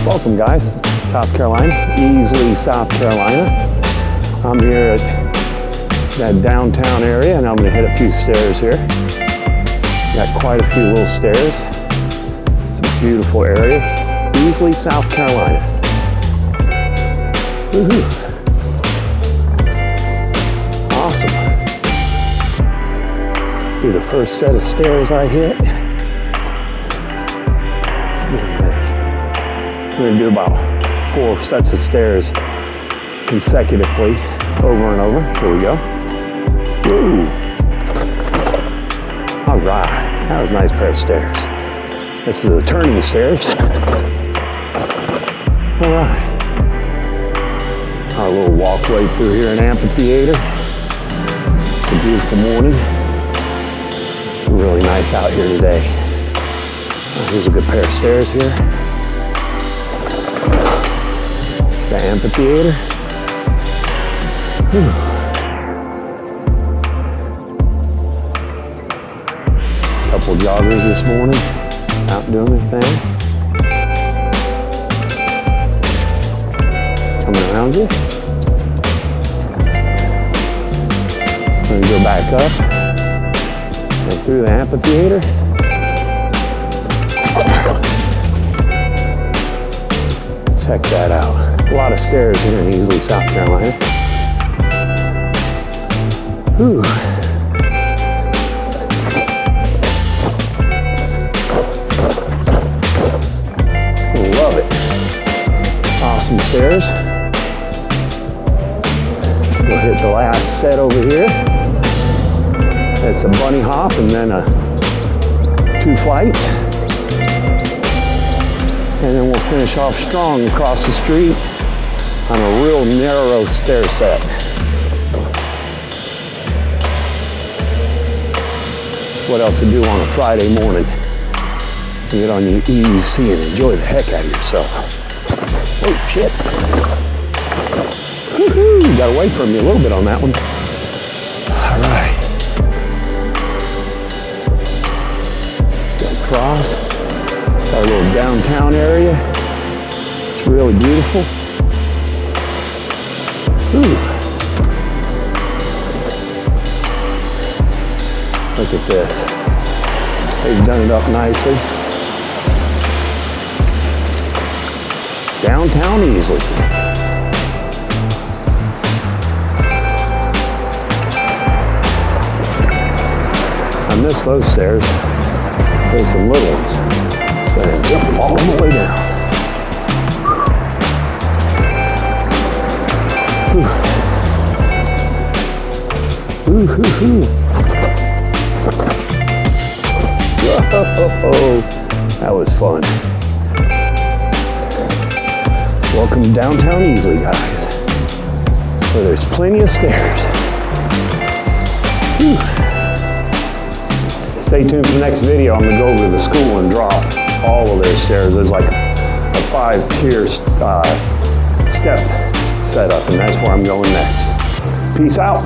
Welcome guys, South Carolina, Easley, South Carolina. I'm here at that downtown area and I'm going to hit a few stairs here. Got quite a few little stairs. It's a beautiful area. Easley, South Carolina. Woohoo! Awesome. Be the first set of stairs I hit. We're going to do about 4 sets of stairs consecutively, over and over. Here we go. Woo! All right, that was a nice pair of stairs. This is the turning stairs. All right. Our little walkway through here in Amphitheater. It's a beautiful morning. It's really nice out here today. Here's a good pair of stairs here. The Amphitheater. Whew. Couple joggers this morning, just out doing their thing. Coming around you. I'm gonna go back up and through the Amphitheater. Check that out. A lot of stairs here in Easley, South Carolina. Whew. Love it. Awesome stairs. We'll hit the last set over here. It's a bunny hop and then 2 flights. And then we'll finish off strong across the street on a real narrow stair set. What else to do on a Friday morning? You get on your EUC and enjoy the heck out of yourself. Oh shit. Woohoo! Got away from you a little bit on that one. All right. Go across. It's our little downtown area. It's really beautiful. Ooh. Look at this. They've done it up nicely. Downtown Easley. I miss those stairs. There's some little ones. And jump all the way down. Ooh, hoo, hoo. Whoa, that was fun. Welcome to downtown Easley, guys, where there's plenty of stairs. Whew. Stay tuned for the next video. I'm going to go over to the school and drop all of their stairs. There's like a 5-tier step setup, and that's where I'm going next. Peace out.